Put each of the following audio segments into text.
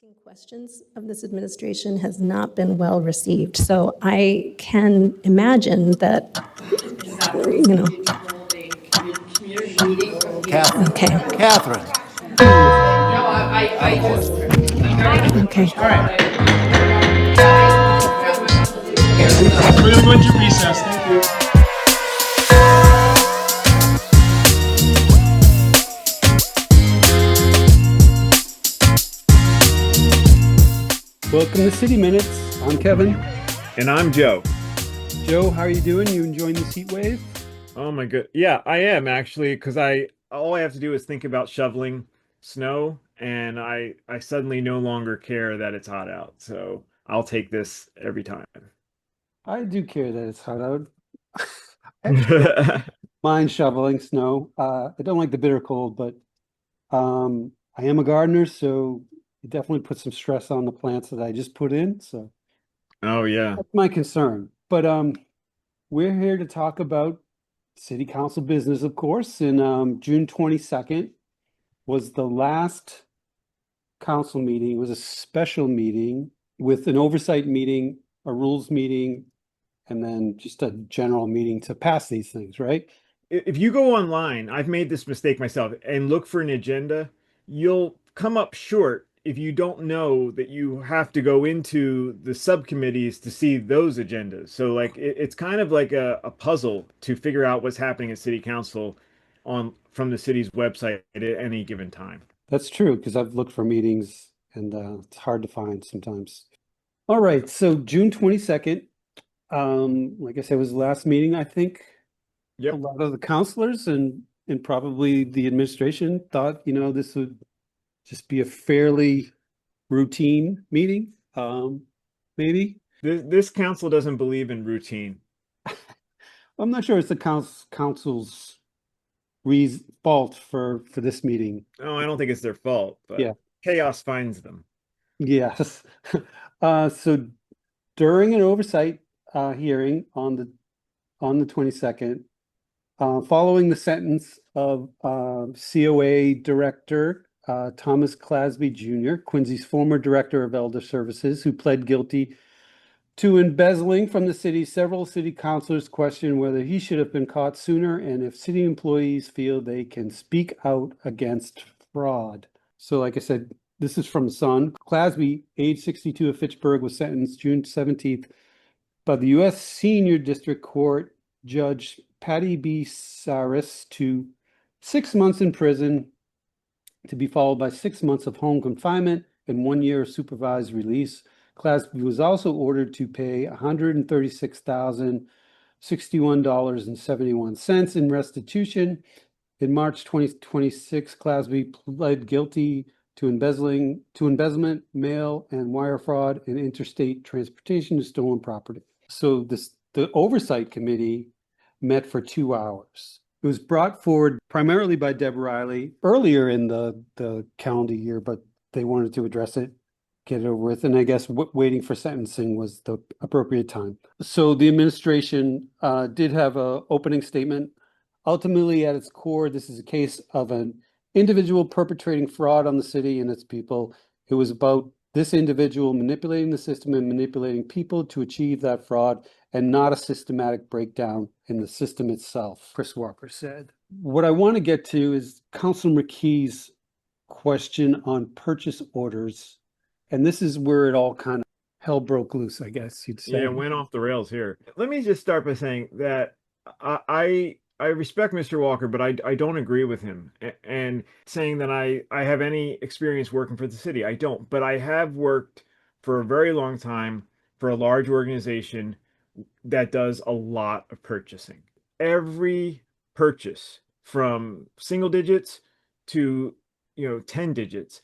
Asking questions of this administration has not been well received. So I can imagine that, you know, Catherine. okay, Catherine. okay. We're going to go into recess. Thank you. Welcome to City Minutes. I'm Kevin. And I'm Joe. Joe, how are you doing? You enjoying this heat wave? Oh my good. Yeah, I am actually, because all I have to do is think about shoveling snow, and I suddenly no longer care that it's hot out. So I'll take this every time. I do care that it's hot out. I actually don't mind shoveling snow. I don't like the bitter cold, but I am a gardener, so it definitely puts some stress on the plants that I just put in. So Oh yeah. that's my concern. But we're here to talk about city council business, of course. And June 22nd was the last council meeting. It was a special meeting with an oversight meeting, a rules meeting, and then just a general meeting to pass these things, right? If you go online, I've made this mistake myself, and look for an agenda, you'll come up short if you don't know that you have to go into the subcommittees to see those agendas. So like it's kind of like a puzzle to figure out what's happening at city council from the city's website at any given time. That's true, because I've looked for meetings and it's hard to find sometimes. All right, so June 22nd, like I said, was the last meeting, I think. Yep. A lot of the counselors and probably the administration thought, this would just be a fairly routine meeting, maybe. This council doesn't believe in routine. I'm not sure it's the council's fault for this meeting. Oh, I don't think it's their fault, but Yeah. chaos finds them. Yes. So during an oversight hearing on the 22nd, following the sentence of COA Director Thomas Clasby Jr., Quincy's former Director of Elder Services, who pled guilty to embezzling from the city, several city councilors questioned whether he should have been caught sooner and if city employees feel they can speak out against fraud. So like I said, this is from the Sun. Clasby, age 62 of Fitchburg, was sentenced June 17th by the U.S. Senior District Court Judge Patty B. Saris to 6 months in prison, to be followed by 6 months of home confinement and 1 year of supervised release. Clasby was also ordered to pay $136,061.71 in restitution. In March 2026, Clasby pled guilty to embezzlement, mail and wire fraud, and interstate transportation of stolen property. So the Oversight Committee met for 2 hours. It was brought forward primarily by Deb Riley earlier in the calendar year, but they wanted to address it, get it over with, and I guess waiting for sentencing was the appropriate time. So the administration did have an opening statement. Ultimately, at its core, this is a case of an individual perpetrating fraud on the city and its people. It was about this individual manipulating the system and manipulating people to achieve that fraud, and not a systematic breakdown in the system itself, Chris Walker said. What I want to get to is Councilor McKee's question on purchase orders. And this is where it all kind of hell broke loose, I guess you'd say. Yeah, it went off the rails here. Let me just start by saying that I respect Mr. Walker, but I don't agree with him. And saying that I have any experience working for the city, I don't. But I have worked for a very long time for a large organization that does a lot of purchasing. Every purchase, from single digits to 10 digits,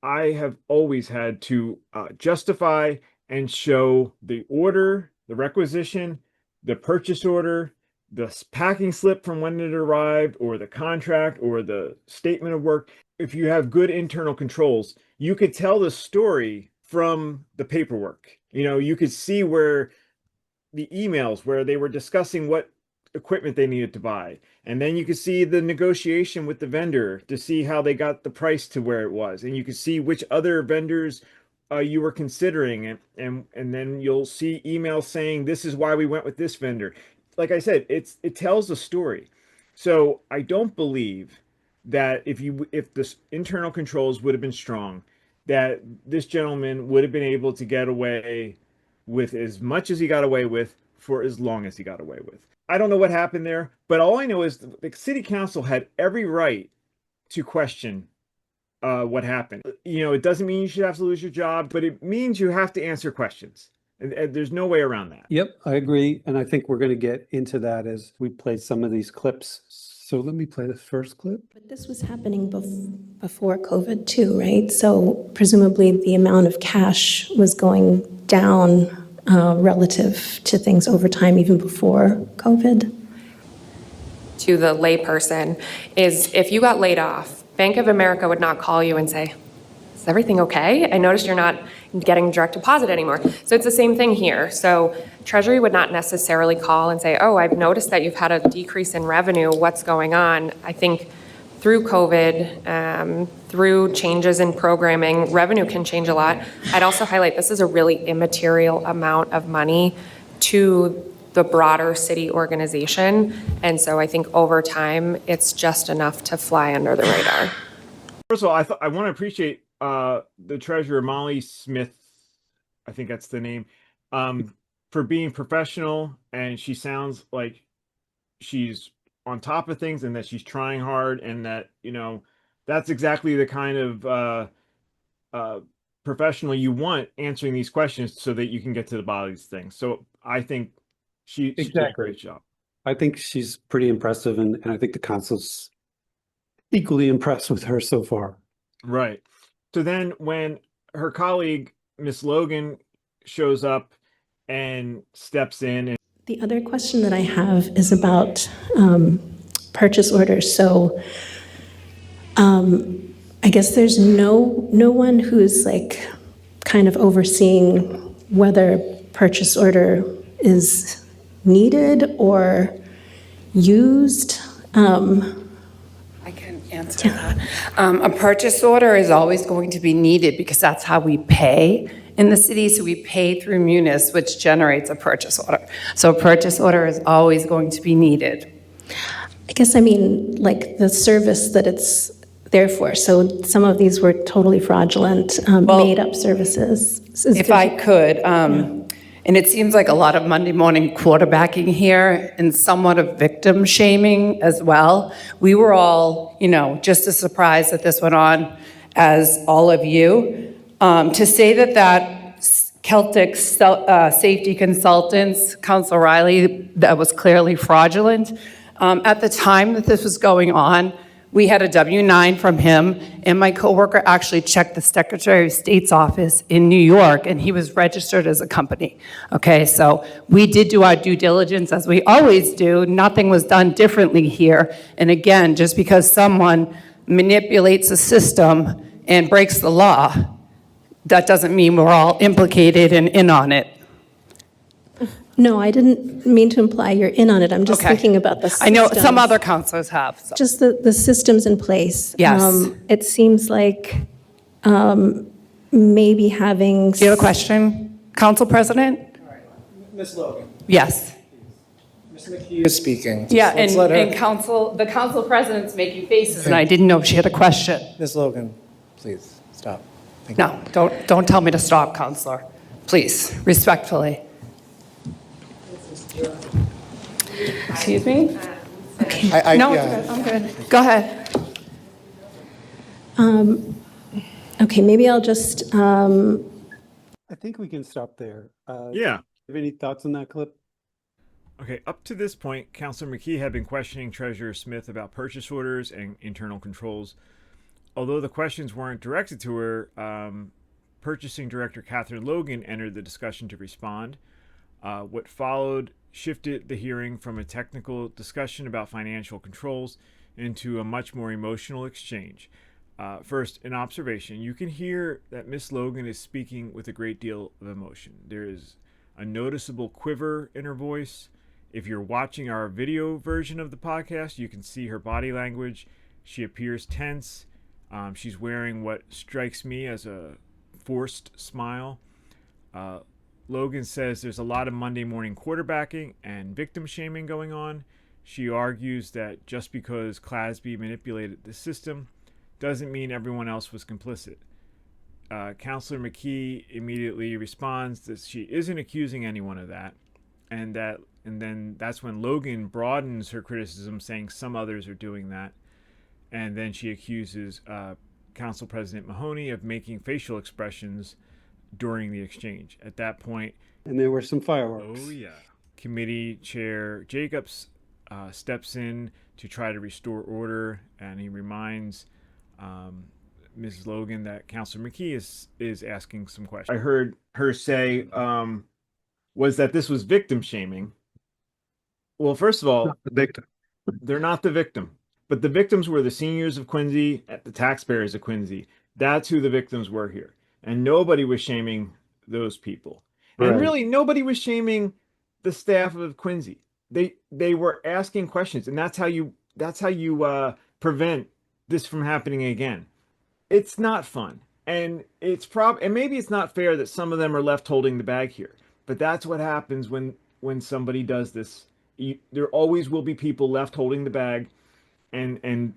I have always had to justify and show the order, the requisition, the purchase order, the packing slip from when it arrived, or the contract, or the statement of work. If you have good internal controls, you could tell the story from the paperwork. You could see where the emails where they were discussing what equipment they needed to buy. And then you could see the negotiation with the vendor to see how they got the price to where it was. And you could see which other vendors you were considering. And then you'll see emails saying, this is why we went with this vendor. Like I said, it tells a story. So I don't believe that if the internal controls would have been strong, that this gentleman would have been able to get away with as much as he got away with for as long as he got away with. I don't know what happened there, but all I know is the city council had every right to question what happened. You know, it doesn't mean you should have to lose your job, but it means you have to answer questions. And there's no way around that. Yep, I agree. And I think we're going to get into that as we play some of these clips. So let me play the first clip. But this was happening before COVID too, right? So presumably the amount of cash was going down relative to things over time, even before COVID. To the layperson is if you got laid off, Bank of America would not call you and say, is everything okay? I noticed you're not getting direct deposit anymore. So it's the same thing here. So Treasury would not necessarily call and say, oh, I've noticed that you've had a decrease in revenue. What's going on? I think through COVID, through changes in programming, revenue can change a lot. I'd also highlight this is a really immaterial amount of money to the broader city organization. And so I think over time, it's just enough to fly under the radar. First of all, I want to appreciate the treasurer, Molly Smith, I think that's the name, for being professional. And she sounds like she's on top of things and that she's trying hard, and that, you know, that's exactly the kind of professional you want answering these questions so that you can get to the bottom of these things. So I think she did a great job. I think she's pretty impressive, and I think the council's equally impressed with her so far. Right. So then when her colleague, Miss Logan, shows up and steps in. And The other question that I have is about purchase orders. So I guess there's no one who's like kind of overseeing whether purchase order is needed or used. I can answer that. A purchase order is always going to be needed because that's how we pay in the city. So we pay through Munis, which generates a purchase order. So a purchase order is always going to be needed. I guess I mean like the service that it's there for. So some of these were totally fraudulent, made-up services. If I could, and it seems like a lot of Monday morning quarterbacking here and somewhat of victim shaming as well. We were all, just as surprised that this went on as all of you. To say that Celtic safety consultants, Council Riley, that was clearly fraudulent. At the time that this was going on, we had a W-9 from him, and my coworker actually checked the Secretary of State's office in New York, and he was registered as a company. Okay, so we did do our due diligence, as we always do. Nothing was done differently here. And again, just because someone manipulates the system and breaks the law, that doesn't mean we're all implicated and in on it. No, I didn't mean to imply you're in on it. I'm just Okay. thinking about the systems. I know some other councilors have. So. Just the systems in place. Yes. It seems like maybe having. Do you have a question, Council President? Ms. Logan, Yes. Ms. McKee is speaking. Yeah, Let's let her- and the council president's making faces, and I didn't know if she had a question. Ms. Logan, please, stop. Thank you. No, don't tell me to stop, Counselor. Please, respectfully. Excuse me? No, it's good, I'm good. Go ahead. Okay, maybe I'll just. I think we can stop there. yeah. Have any thoughts on that clip? Okay, up to this point, Councilor McKee had been questioning Treasurer Smith about purchase orders and internal controls. Although the questions weren't directed to her, Purchasing Director Catherine Logan entered the discussion to respond. What followed shifted the hearing from a technical discussion about financial controls into a much more emotional exchange. First, an observation. You can hear that Miss Logan is speaking with a great deal of emotion. There is a noticeable quiver in her voice, If you're watching our video version of the podcast, you can see her body language. She appears tense. She's wearing what strikes me as a forced smile. Logan says there's a lot of Monday morning quarterbacking and victim shaming going on. She argues that just because Clasby manipulated the system doesn't mean everyone else was complicit. Counselor McKee immediately responds that she isn't accusing anyone of that, and then that's when Logan broadens her criticism, saying some others are doing that, and then she accuses Council President Mahoney of making facial expressions during the exchange. At that point, And there were some fireworks. oh yeah, Committee Chair Jacobs steps in to try to restore order, and he reminds Mrs. Logan that Councilor McKee is asking some questions. I heard her say was that this was victim shaming. Well, first of all, Not the victim. they're not the victim, but the victims were the seniors of Quincy, the taxpayers of Quincy. That's who the victims were here, and nobody was shaming those people, and Right. really nobody was shaming the staff of Quincy. They were asking questions, and that's how you prevent this from happening again. It's not fun, and and maybe it's not fair that some of them are left holding the bag here, but that's what happens when somebody does this. There always will be people left holding the bag, and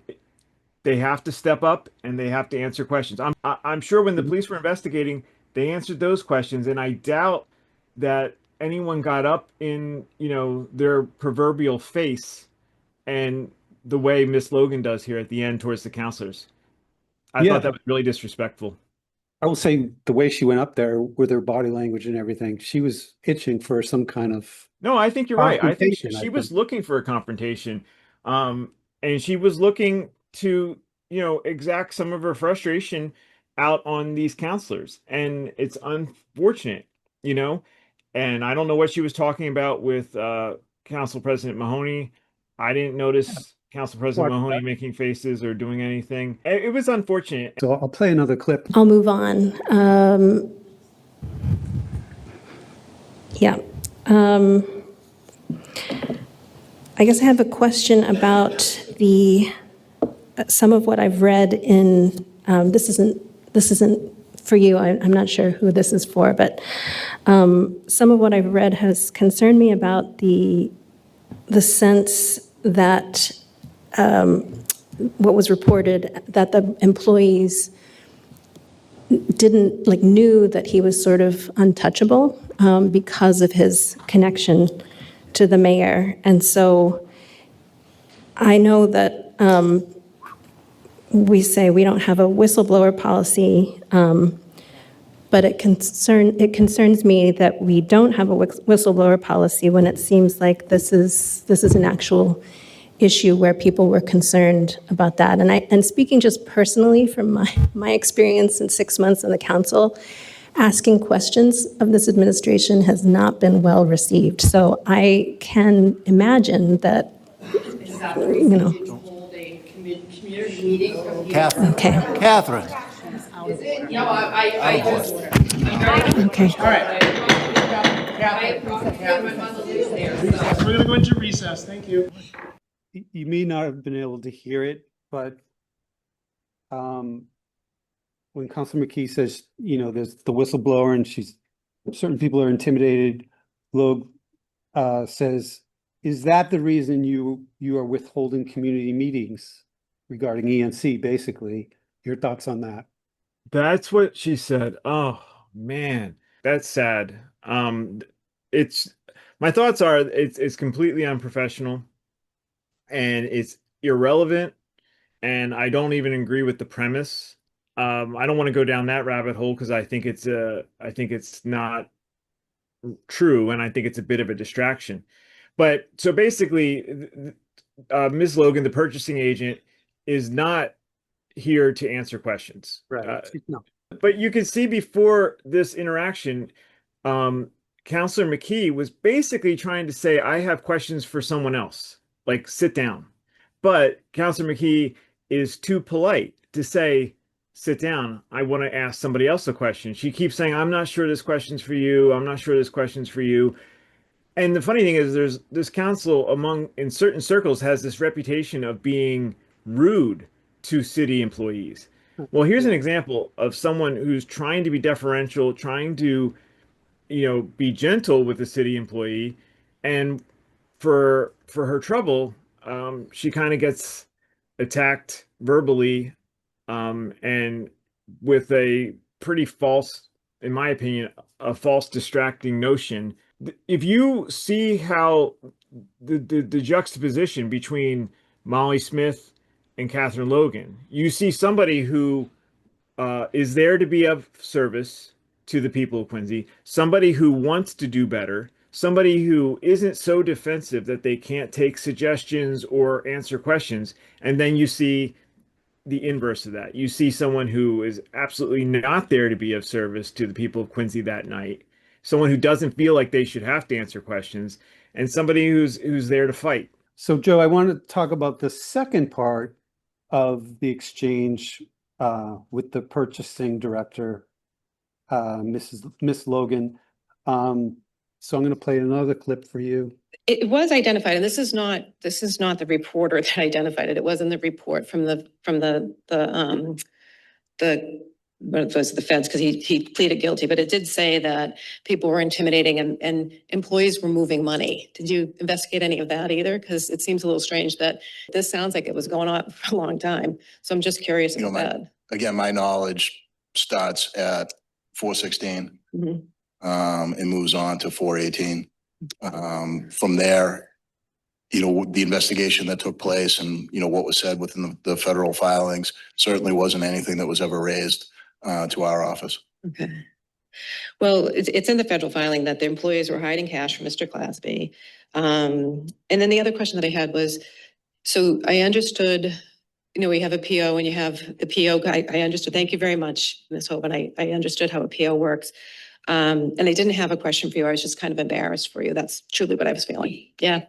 they have to step up and they have to answer questions. I'm sure when the police were investigating, they answered those questions, and I doubt that anyone got up in their proverbial face and the way Miss Logan does here at the end towards the counselors. I Yeah. thought that was really disrespectful. I will say the way she went up there with her body language and everything, she was itching for some kind of No, I think you're right. I think confrontation, she I was think. looking for a confrontation, and she was looking to, exact some of her frustration out on these counselors, and it's unfortunate, And I don't know what she was talking about with Council President Mahoney. I didn't notice Council President Watch Mahoney making faces or doing anything. It was unfortunate. So I'll play another clip. I'll move on. Yeah. I guess I have a question about some of what I've read in, this isn't for you, I'm not sure who this is for, but some of what I've read has concerned me about the sense that what was reported, that the employees knew that he was sort of untouchable because of his connection to the mayor. And so I know that we say we don't have a whistleblower policy, but it concerns me that we don't have a whistleblower policy when it seems like this is an actual issue where people were concerned about that. And speaking just personally from my experience in 6 months on the council, asking questions of this administration has not been well received. So I can imagine that, Hold a community meeting. Catherine. Okay. Catherine. No, I just. Okay. All right, we're gonna go into recess. Thank you. You may not have been able to hear it, but when Councilor McKee says, there's the whistleblower and certain people are intimidated, Logue says, is that the reason you are withholding community meetings regarding ENC, basically? Your thoughts on that? That's what she said. Oh man, that's sad. My thoughts are it's completely unprofessional and it's irrelevant, and I don't even agree with the premise. I don't want to go down that rabbit hole because I think it's not true, and I think it's a bit of a distraction. But so basically, Ms. Logan, the purchasing agent, is not here to answer questions. No. But you can see before this interaction, Counselor McKee was basically trying to say, I have questions for someone else, like sit down. But Counselor McKee is too polite to say, sit down. I want to ask somebody else a question. She keeps saying, I'm not sure this question's for you. I'm not sure this question's for you. And the funny thing is, there's this council in certain circles has this reputation of being rude to city employees. Well, here's an example of someone who's trying to be deferential, trying to, be gentle with the city employee, and for her trouble, she kind of gets attacked verbally, and with a pretty false, in my opinion, a false distracting notion. If you see how the juxtaposition between Molly Smith and Catherine Logan, you see somebody who is there to be of service to the people of Quincy, somebody who wants to do better, somebody who isn't so defensive that they can't take suggestions or answer questions. And then you see the inverse of that. You see someone who is absolutely not there to be of service to the people of Quincy that night, someone who doesn't feel like they should have to answer questions, and somebody who's there to fight. So Joe, I want to talk about the second part of the exchange with the purchasing director, Miss Logan. So I'm going to play another clip for you. It was identified, and this is not the reporter that identified it. It was in the report from the what was the feds, because he pleaded guilty, but it did say that people were intimidating and employees were moving money. Did you investigate any of that either? Because it seems a little strange that this sounds like it was going on for a long time. So I'm just curious about that. Again, my knowledge starts at 416. And moves on to 418. From there, the investigation that took place and, what was said within the federal filings certainly wasn't anything that was ever raised to our office. Okay. Well, it's in the federal filing that the employees were hiding cash from Mr. Clasby. And then the other question that I had was, so I understood, we have a PO and you have the PO guy. I understood. Thank you very much, Ms. Hoban. I understood how a PO works. And I didn't have a question for you. I was just kind of embarrassed for you. That's truly what I was feeling. Yeah.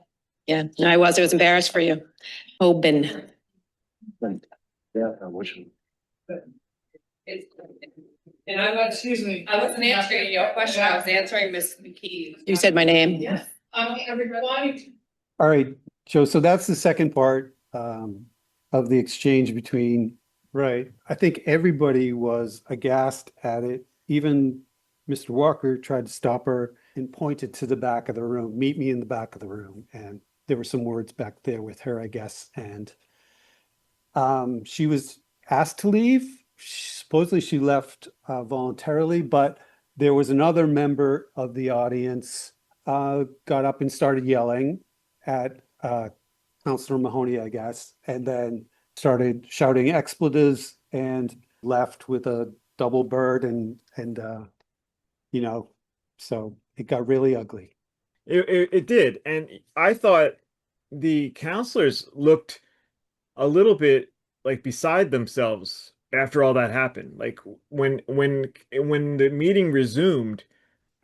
Yeah. No, I was embarrassed for you. Hoban. Yeah, I wish. And excuse me, I wasn't answering your question. I was answering Ms. McKee's. You said my name. Yes. Everybody. All right, Joe. So that's the second part of the exchange between, right. I think everybody was aghast at it. Even Mr. Walker tried to stop her and pointed to the back of the room, meet me in the back of the room. And there were some words back there with her, I guess. And she was asked to leave. Supposedly she left voluntarily, but there was another member of the audience got up and started yelling at Councilor Mahoney, I guess, and then started shouting expletives and left with a double bird and so it got really ugly. It did. And I thought the counselors looked a little bit like beside themselves after all that happened. Like when the meeting resumed,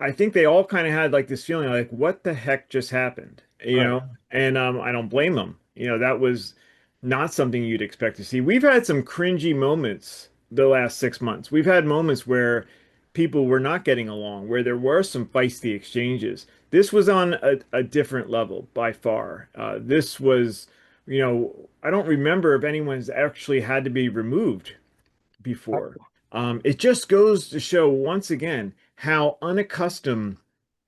I think they all kind of had like this feeling like, what the heck just happened? And I don't blame them. That was not something you'd expect to see. We've had some cringy moments the last 6 months. We've had moments where people were not getting along, where there were some feisty exchanges. This was on a different level by far. This was, I don't remember if anyone's actually had to be removed before. It just goes to show once again how unaccustomed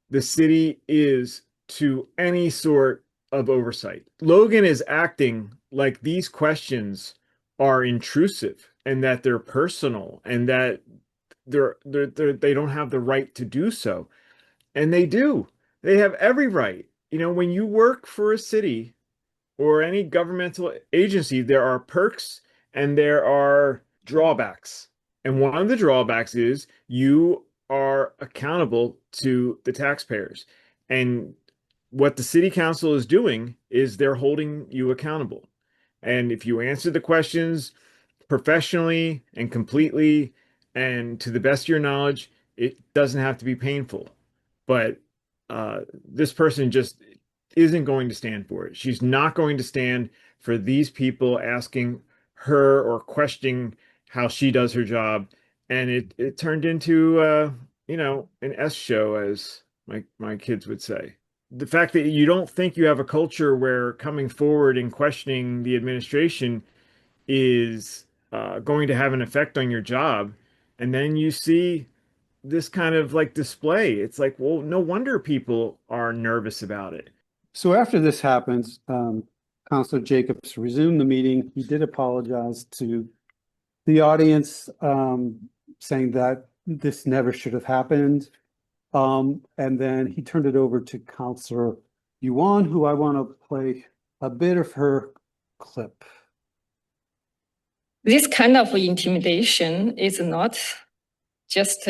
the city is to any sort of oversight. Logan is acting like these questions are intrusive and that they're personal and that they don't have the right to do so. And they do. They have every right. When you work for a city or any governmental agency, there are perks and there are drawbacks. And one of the drawbacks is you are accountable to the taxpayers. And what the city council is doing is they're holding you accountable. And if you answer the questions professionally and completely and to the best of your knowledge, it doesn't have to be painful. But this person just isn't going to stand for it. She's not going to stand for these people asking her or questioning how she does her job. And it turned into, an S show, as my kids would say. the fact that you don't think you have a culture where coming forward and questioning the administration is going to have an effect on your job, and then you see this kind of like display, it's like, well, no wonder people are nervous about it. So after this happens, Counselor Jacobs resumed the meeting. He did apologize to the audience, saying that this never should have happened. And then he turned it over to Counselor Yuan, who I want to play a bit of her clip. This kind of intimidation is not just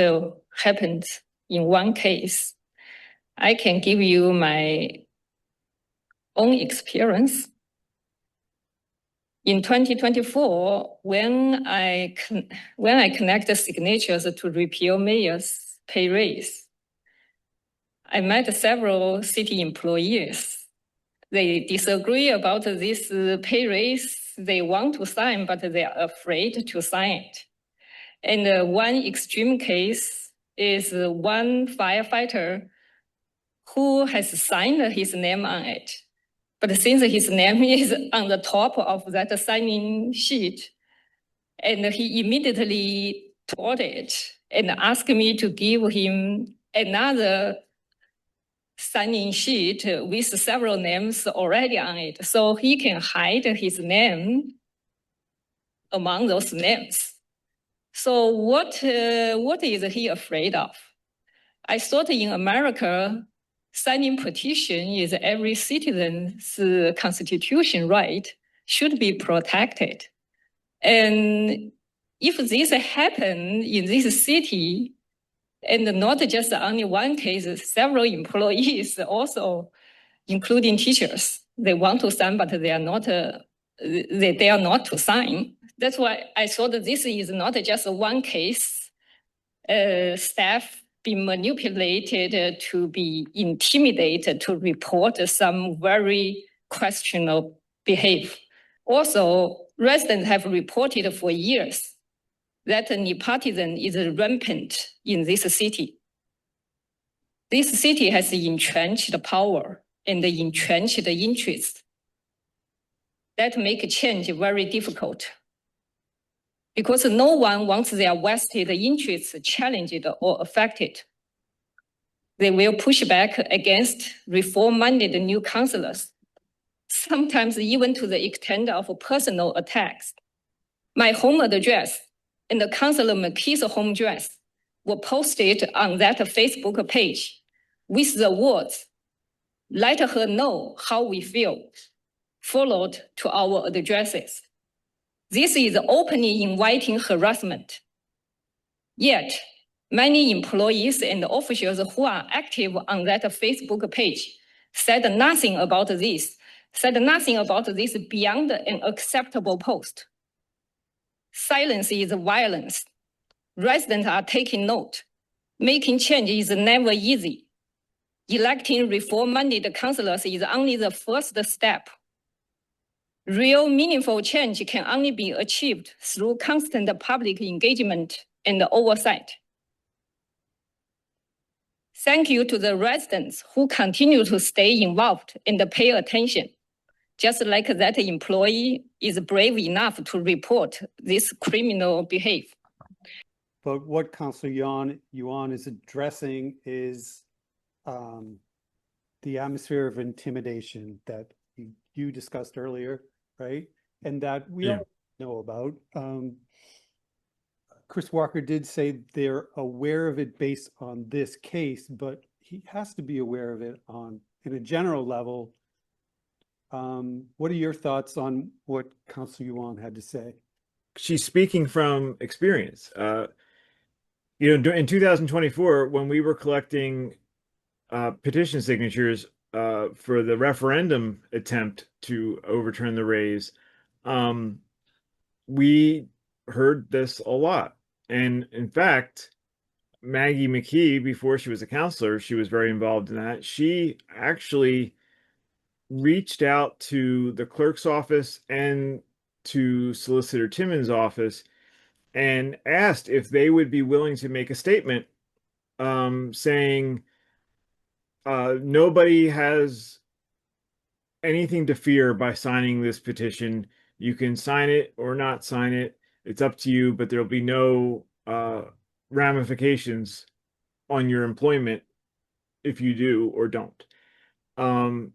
happened in one case. I can give you my own experience. In 2024, when I connect the signatures to repeal mayor's pay raise, I met several city employees. They disagree about this pay raise. They want to sign, but they are afraid to sign it. And one extreme case is one firefighter who has signed his name on it. But since his name is on the top of that signing sheet, and he immediately tore it and asked me to give him another signing sheet with several names already on it, so he can hide his name among those names. So what is he afraid of? I thought in America, signing petition is every citizen's constitution right, should be protected. And if this happen in this city, and not just only one case, several employees also, including teachers, they want to sign, but they are not to sign. That's why I thought that this is not just one case, staff being manipulated to be intimidated to report some very questionable behavior. Also, residents have reported for years that nepotism is rampant in this city. This city has entrenched power and entrenched interests that make change very difficult, because no one wants their vested interests challenged or affected. They will push back against reform-minded new councillors, sometimes even to the extent of personal attacks. My home address and the Councillor McKee's home address were posted on that Facebook page with the words, "Let her know how we feel," followed to our addresses. This is openly inviting harassment. Yet, many employees and officials who are active on that Facebook page said nothing about this beyond an acceptable post. Silence is violence. Residents are taking note. Making change is never easy. Electing reform-minded councillors is only the first step. Real meaningful change can only be achieved through constant public engagement and oversight. Thank you to the residents who continue to stay involved and pay attention, just like that employee is brave enough to report this criminal behavior. But what Councilor Yuan is addressing is the atmosphere of intimidation that you discussed earlier, right? And that we all know about. Chris Walker did say they're aware of it based on this case, but he has to be aware of it in a general level. What are your thoughts on what Councilor Yuan had to say? She's speaking from experience. In 2024, when we were collecting petition signatures for the referendum attempt to overturn the raise, we heard this a lot. And in fact, Maggie McKee, before she was a counselor, she was very involved in that. She actually reached out to the clerk's office and to Solicitor Timmons' office and asked if they would be willing to make a statement saying, nobody has anything to fear by signing this petition. You can sign it or not sign it. It's up to you, but there'll be no ramifications on your employment if you do or don't. And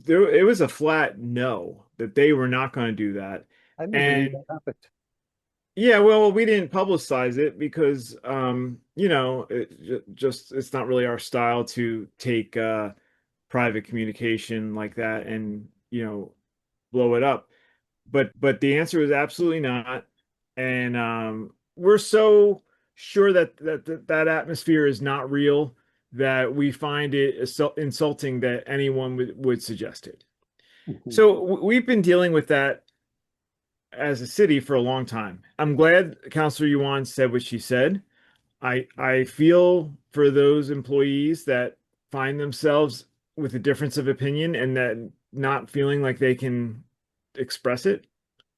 it was a flat no that they were not going to do that. I never knew And that happened. yeah, well, we didn't publicize it because, it's not really our style to take private communication like that and, blow it up. But the answer is absolutely not. And we're so sure that atmosphere is not real that we find it insulting that anyone would suggest it. Mhm. So we've been dealing with that as a city for a long time. I'm glad Councilor Yuan said what she said. I feel for those employees that find themselves with a difference of opinion and that not feeling like they can express it,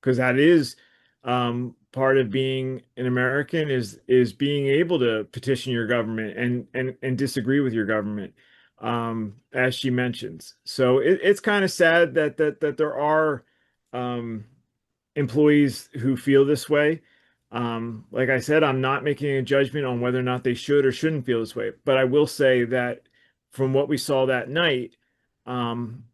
because that is part of being an American is being able to petition your government and disagree with your government, as she mentions. So it's kind of sad that there are um, employees who feel this way. Like I said, I'm not making a judgment on whether or not they should or shouldn't feel this way, but I will say that from what we saw that night, um,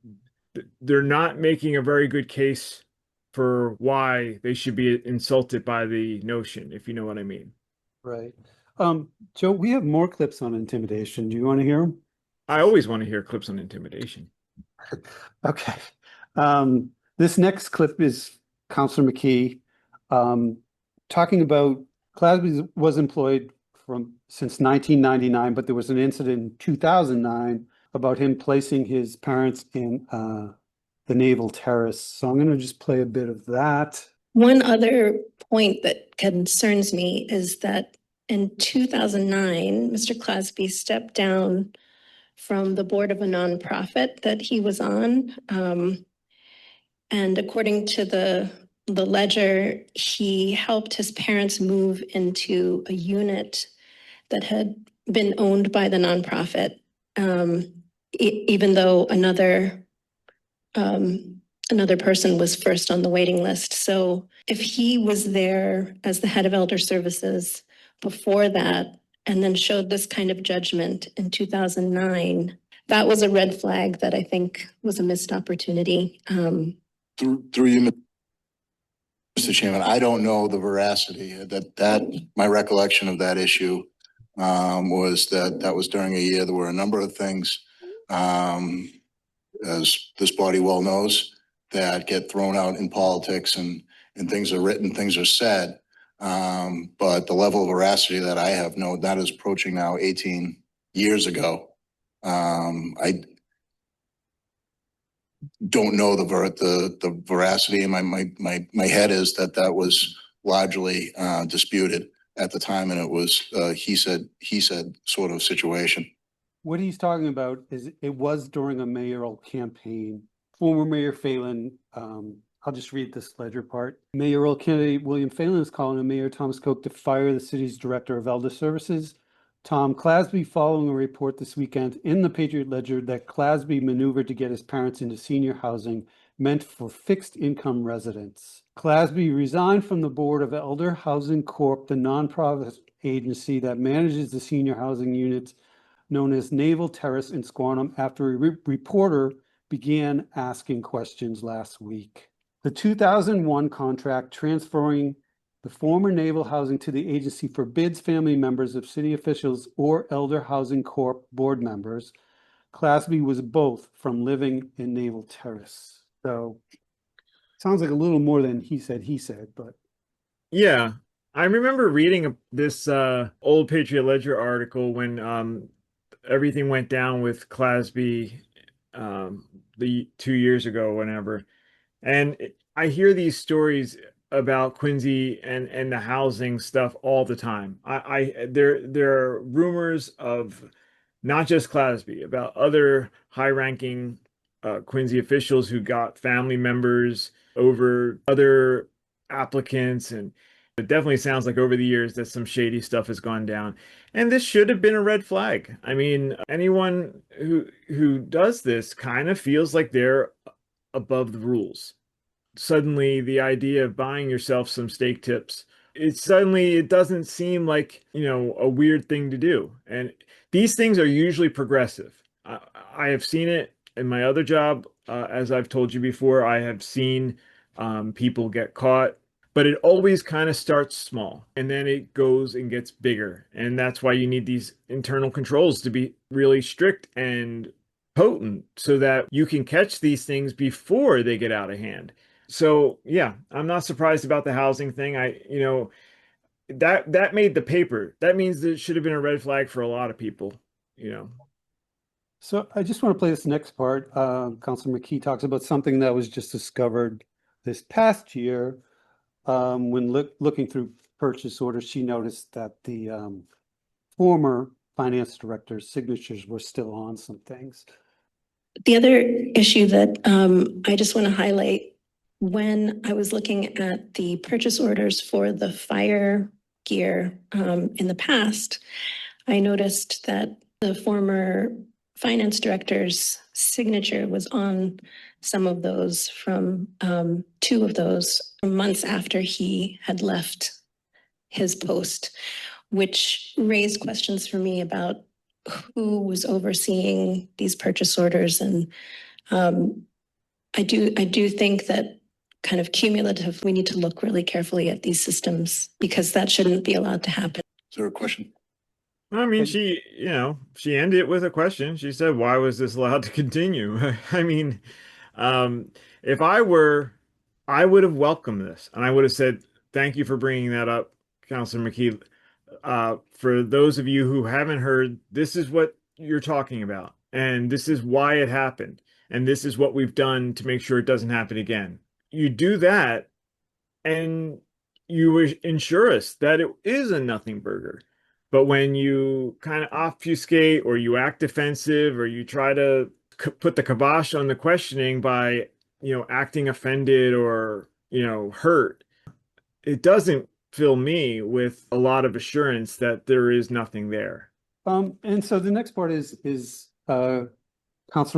they're not making a very good case for why they should be insulted by the notion, if you know what I mean. Right. Joe, we have more clips on intimidation. Do you want to hear them? I always want to hear clips on intimidation. Okay. This next clip is Counselor McKee talking about Clasby was employed since 1999, but there was an incident in 2009 about him placing his parents in the Naval Terrace. So I'm going to just play a bit of that. One other point that concerns me is that in 2009, Mr. Clasby stepped down from the board of a nonprofit that he was on. And according to the ledger, he helped his parents move into a unit that had been owned by the nonprofit, even though another person was first on the waiting list. So if he was there as the head of elder services before that, and then showed this kind of judgment in 2009, that was a red flag that I think was a missed opportunity. Through you, Mr. Chairman, I don't know the veracity that my recollection of that issue was that was during a year. There were a number of things, as this body well knows, that get thrown out in politics and things are written, things are said. But the level of veracity that I have known, that is approaching now 18 years ago. I don't know the veracity, and my head is that was largely disputed at the time, and it was he said sort of situation. What he's talking about is it was during a mayoral campaign. Former Mayor Phelan, I'll just read this ledger part. Mayoral candidate William Phelan is calling on Mayor Thomas Koch to fire the city's director of elder services, Tom Clasby, following a report this weekend in the Patriot Ledger that Clasby maneuvered to get his parents into senior housing meant for fixed income residents. Clasby resigned from the board of Elder Housing Corp., the nonprofit agency that manages the senior housing units known as Naval Terrace in Squantum, after a reporter began asking questions last week. The 2001 contract transferring the former naval housing to the agency forbids family members of city officials or Elder Housing Corp. Board members. Clasby was both from living in Naval Terrace. So sounds like a little more than he said, but. Yeah. I remember reading this old Patriot Ledger article when everything went down with Clasby the 2 years ago, whenever. And I hear these stories about Quincy and the housing stuff all the time. There are rumors of not just Clasby, about other high-ranking Quincy officials who got family members over other applicants, and It definitely sounds like over the years that some shady stuff has gone down. And this should have been a red flag. I mean, anyone who does this kind of feels like they're above the rules. Suddenly the idea of buying yourself some steak tips, it doesn't seem like, a weird thing to do. And these things are usually progressive. I have seen it in my other job. As I've told you before, I have seen people get caught, but it always kind of starts small and then it goes and gets bigger. And that's why you need these internal controls to be really strict and potent so that you can catch these things before they get out of hand. So yeah, I'm not surprised about the housing thing. That made the paper. That means that it should have been a red flag for a lot of people. So I just want to play this next part. Councilor McKee talks about something that was just discovered this past year. When looking through purchase orders, she noticed that the former finance director's signatures were still on some things. The other issue that I just want to highlight, when I was looking at the purchase orders for the fire gear in the past, I noticed that the former finance director's signature was on some of those from two of those months after he had left his post, which raised questions for me about who was overseeing these purchase orders. And I do think that kind of cumulative, we need to look really carefully at these systems because that shouldn't be allowed to happen. Is there a question? I mean, she ended it with a question. She said, why was this allowed to continue? I mean, if I would have welcomed this and I would have said, thank you for bringing that up, Councilor McKee. For those of you who haven't heard, this is what you're talking about, and this is why it happened, and this is what we've done to make sure it doesn't happen again. You do that, and you ensure us that it is a nothing burger. But when you kind of obfuscate or you act defensive or you try to put the kibosh on the questioning by, acting offended or, hurt, it doesn't fill me with a lot of assurance that there is nothing there. And so the next part is Councilor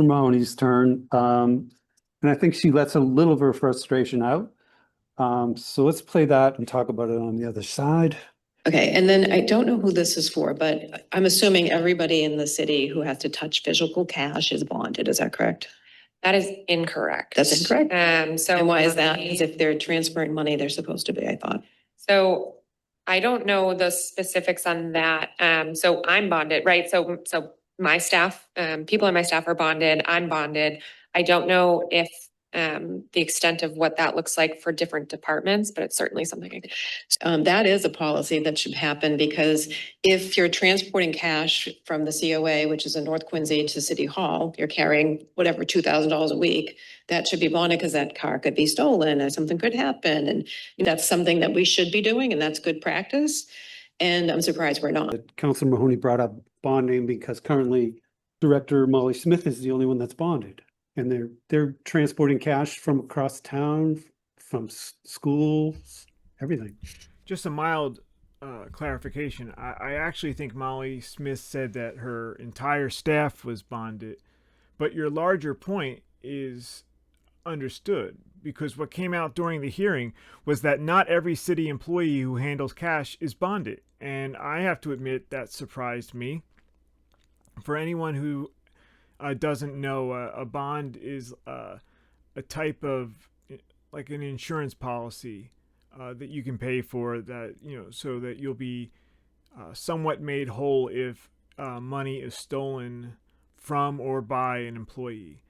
Mahoney's turn. And I think she lets a little of her frustration out. So let's play that and talk about it on the other side. Okay, and then I don't know who this is for, but I'm assuming everybody in the city who has to touch physical cash is bonded, is that correct? That is incorrect. That's incorrect? So And why is that? Because if they're transferring money, they're supposed to be, I thought. So I don't know the specifics on that. So I'm bonded, right? So my staff, people on my staff are bonded. I'm bonded. I don't know if the extent of what that looks like for different departments, but it's certainly something I could. That is a policy that should happen because if you're transporting cash from the COA, which is in North Quincy, to City Hall, you're carrying whatever, $2,000 a week, that should be bonded because that car could be stolen or something could happen. And that's something that we should be doing and that's good practice. And I'm surprised we're not. Councilor Mahoney brought up bonding because currently Director Molly Smith is the only one that's bonded. And they're transporting cash from across town, from schools, everything. Just a mild clarification. I actually think Molly Smith said that her entire staff was bonded, but your larger point is understood because what came out during the hearing was that not every city employee who handles cash is bonded. And I have to admit that surprised me. For anyone who doesn't know, a bond is a type of like an insurance policy that you can pay for that, so that you'll be somewhat made whole if money is stolen from or by an employee.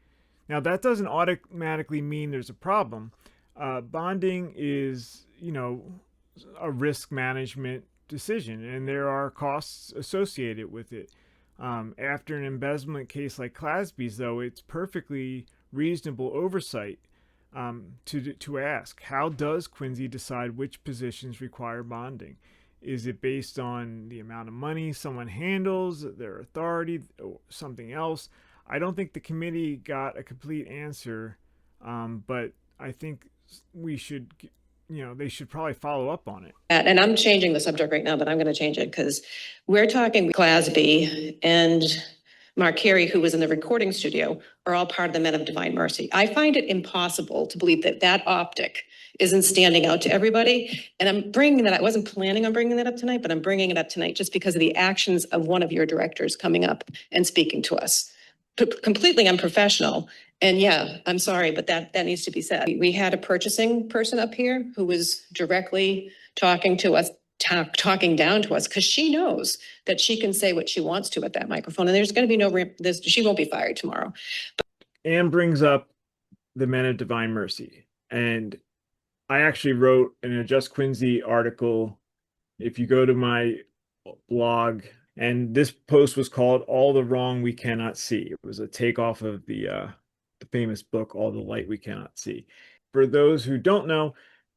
Now, that doesn't automatically mean there's a problem. Bonding is, a risk management decision, and there are costs associated with it. After an embezzlement case like Clasby's, though, it's perfectly reasonable oversight to ask, how does Quincy decide which positions require bonding? Is it based on the amount of money someone handles, their authority, or something else? I don't think the committee got a complete answer, but I think we should, they should probably follow up on it. And I'm changing the subject right now, but I'm going to change it because we're talking Clasby and Mark Carey, who was in the recording studio, are all part of the Men of Divine Mercy. I find it impossible to believe that that optic isn't standing out to everybody. And I'm bringing that, I wasn't planning on bringing that up tonight, but I'm bringing it up tonight just because of the actions of one of your directors coming up and speaking to us. Completely unprofessional. And yeah, I'm sorry, but that needs to be said. We had a purchasing person up here who was directly talking to us, talking down to us, because she knows that she can say what she wants to at that microphone. And there's going to be she won't be fired tomorrow. Anne brings up the Men of Divine Mercy. And I actually wrote an Just Quincy article. If you go to my blog, and this post was called "All the Wrong We Cannot See." It was a takeoff of the famous book, "All the Light We Cannot See." For those who don't know,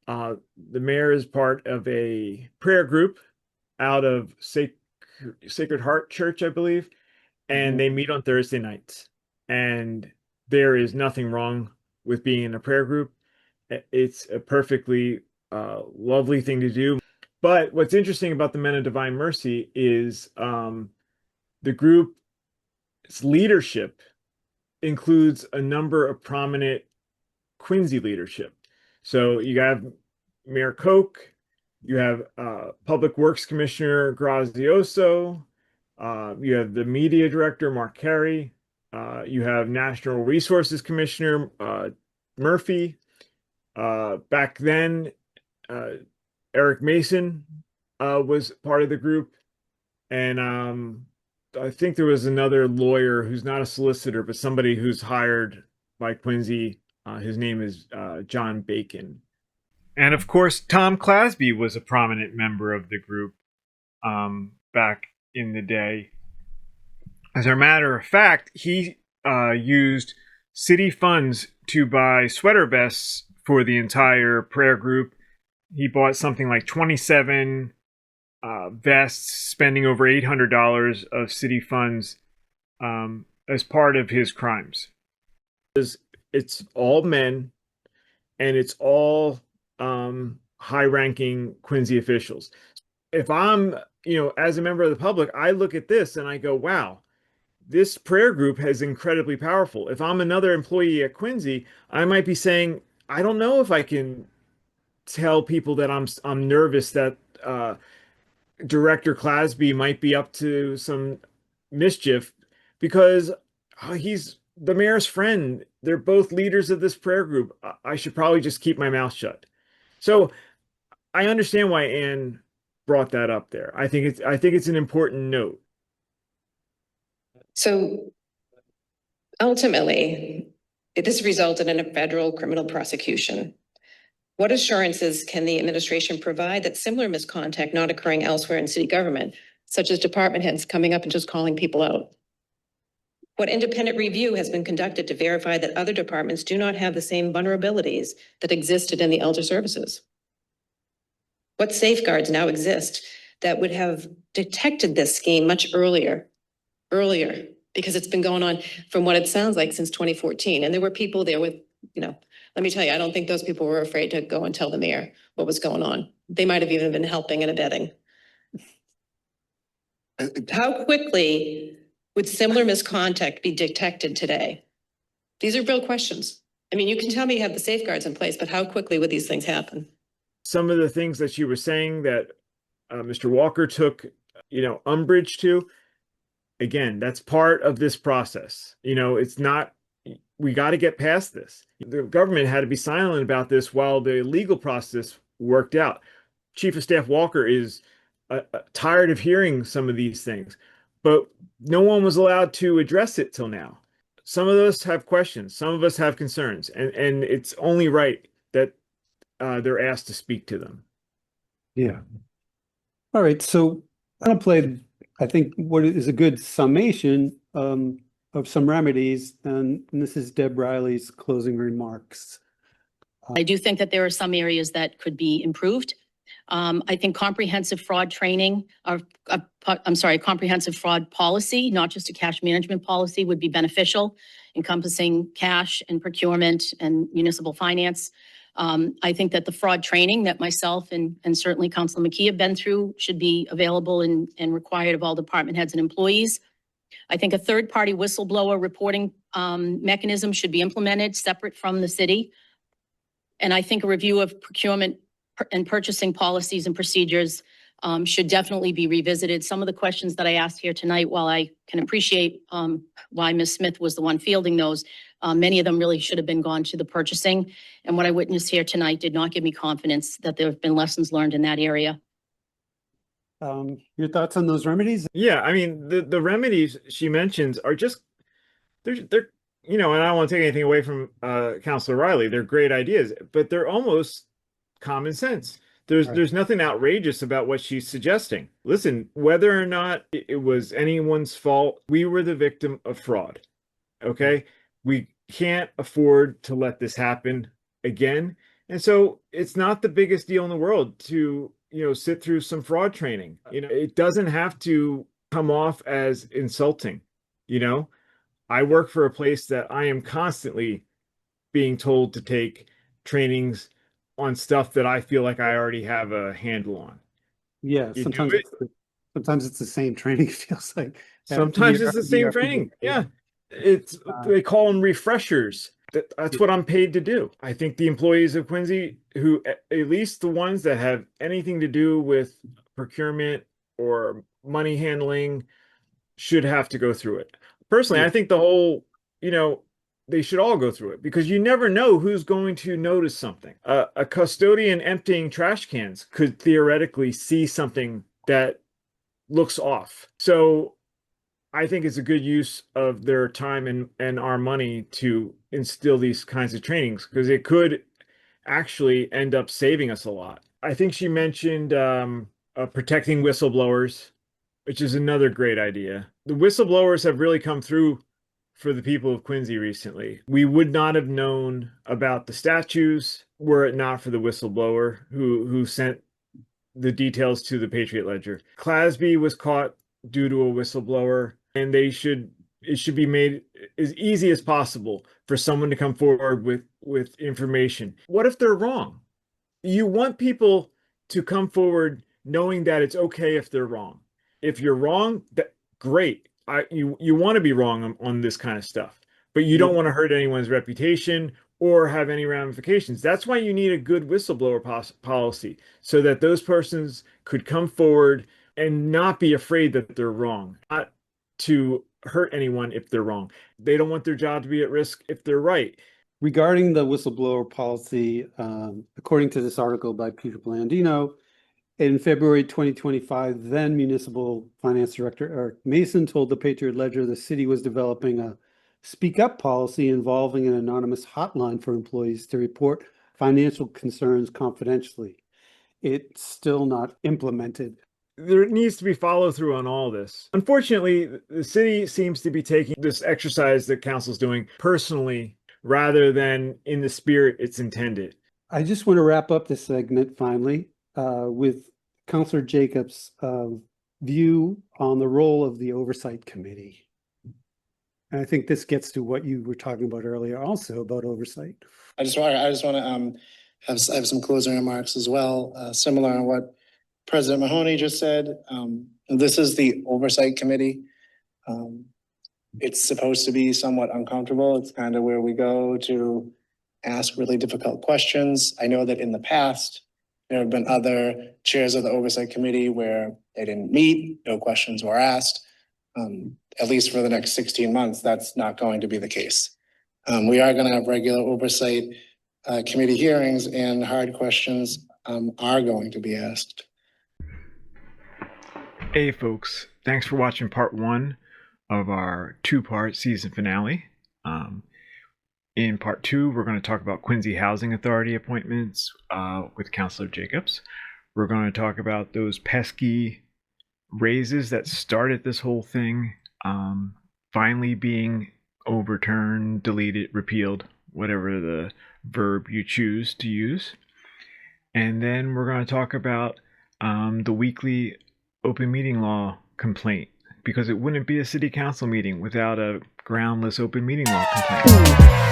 the mayor is part of a prayer group out of Sacred Heart Church, I believe, and they meet on Thursday nights. And there is nothing wrong with being in a prayer group. It's a perfectly lovely thing to do. But what's interesting about the Men of Divine Mercy is the group's leadership includes a number of prominent Quincy leadership. So you have Mayor Koch, you have Public Works Commissioner Grazioso, you have the Media Director, Mark Carey, you have National Resources Commissioner Murphy. Back then, Eric Mason was part of the group. And I think there was another lawyer who's not a solicitor, but somebody who's hired by Quincy. His name is John Bacon. And of course, Tom Clasby was a prominent member of the group back in the day. As a matter of fact, he used city funds to buy sweater vests for the entire prayer group. He bought something like 27 vests, spending over $800 of city funds as part of his crimes. It's all men, and it's all high-ranking Quincy officials. If I'm, as a member of the public, I look at this and I go, wow, this prayer group is incredibly powerful. If I'm another employee at Quincy, I might be saying, I don't know if I can tell people that I'm nervous that Director Clasby might be up to some mischief because he's the mayor's friend. They're both leaders of this prayer group. I should probably just keep my mouth shut. So I understand why Anne brought that up there. I think it's an important note. So ultimately, this resulted in a federal criminal prosecution. What assurances can the administration provide that similar misconduct not occurring elsewhere in city government, such as department heads coming up and just calling people out? What independent review has been conducted to verify that other departments do not have the same vulnerabilities that existed in the elder services? What safeguards now exist that would have detected this scheme much earlier, because it's been going on from what it sounds like since 2014. And there were people there with, let me tell you, I don't think those people were afraid to go and tell the mayor what was going on. They might have even been helping and abetting. How quickly would similar misconduct be detected today? These are real questions. I mean, you can tell me you have the safeguards in place, but how quickly would these things happen? Some of the things that you were saying that Mr. Walker took, umbrage to, again, that's part of this process. It's not, we got to get past this. The government had to be silent about this while the legal process worked out. Chief of Staff Walker is tired of hearing some of these things, but no one was allowed to address it till now. Some of us have questions, some of us have concerns, and it's only right that they're asked to speak to them. Yeah. All right. So I'll play, I think, what is a good summation of some remedies. And this is Deb Riley's closing remarks. I do think that there are some areas that could be improved. I think comprehensive fraud training, comprehensive fraud policy, not just a cash management policy, would be beneficial, encompassing cash and procurement and municipal finance. I think that the fraud training that myself and certainly Councilor McKee have been through should be available and required of all department heads and employees. I think a third-party whistleblower reporting mechanism should be implemented separate from the city. And I think a review of procurement and purchasing policies and procedures should definitely be revisited. Some of the questions that I asked here tonight, while I can appreciate why Ms. Smith was the one fielding those, many of them really should have been gone to the purchasing. And what I witnessed here tonight did not give me confidence that there have been lessons learned in that area. Your thoughts on those remedies? Yeah, I mean, the remedies she mentions are just, they're you know, and I don't want to take anything away from Councilor Riley. They're great ideas, but they're almost common sense. There's nothing outrageous about what she's suggesting. Listen, whether or not it was anyone's fault, we were the victim of fraud. Okay? We can't afford to let this happen again. And so it's not the biggest deal in the world to, you know, sit through some fraud training. You know, it doesn't have to come off as insulting. You know, I work for a place that I am constantly being told to take trainings on stuff that I feel like I already have a handle on. Yeah, You sometimes do it. sometimes it's the same training, it feels like. Sometimes Year it's the after same year after training. year. Yeah. It's they call them refreshers. That's what I'm paid to do. I think the employees of Quincy, who at least the ones that have anything to do with procurement or money handling, should have to go through it. Personally, I think the whole, you know, they should all go through it because you never know who's going to notice something. A custodian emptying trash cans could theoretically see something that looks off. So I think it's a good use of their time and our money to instill these kinds of trainings because it could actually end up saving us a lot. I think she mentioned protecting whistleblowers, which is another great idea. The whistleblowers have really come through for the people of Quincy recently. We would not have known about the statues were it not for the whistleblower who sent the details to the Patriot Ledger. Clasby was caught due to a whistleblower, and it should be made as easy as possible for someone to come forward with information. What if they're wrong? You want people to come forward knowing that it's okay if they're wrong. If you're wrong, great. You want to be wrong on this kind of stuff, but you don't want to hurt anyone's reputation or have any ramifications. That's why you need a good whistleblower policy so that those persons could come forward and not be afraid that they're wrong, not to hurt anyone if they're wrong. They don't want their job to be at risk if they're right. Regarding the whistleblower policy, according to this article by Peter Blandino, in February 2025, then Municipal Finance Director Eric Mason told the Patriot Ledger the city was developing a speak up policy involving an anonymous hotline for employees to report financial concerns confidentially. It's still not implemented. There needs to be follow through on all this. Unfortunately, the city seems to be taking this exercise that council's doing personally rather than in the spirit it's intended. I just want to wrap up this segment finally with Councilor Jacobs' view on the role of the Oversight Committee. And I think this gets to what you were talking about earlier also about oversight. I just want to have some closing remarks as well, similar on what President Mahoney just said. This is the Oversight Committee. It's supposed to be somewhat uncomfortable. It's kind of where we go to ask really difficult questions. I know that in the past, there have been other chairs of the Oversight Committee where they didn't meet, no questions were asked. At least for the next 16 months, that's not going to be the case. We are going to have regular Oversight Committee hearings, and hard questions are going to be asked. Hey folks, thanks for watching part 1 of our 2-part season finale. In part 2, we're going to talk about Quincy Housing Authority appointments with Councilor Jacobs. We're going to talk about those pesky raises that started this whole thing finally being overturned, deleted, repealed, whatever the verb you choose to use. And then we're going to talk about the weekly open meeting law complaint, because it wouldn't be a city council meeting without a groundless open meeting law complaint.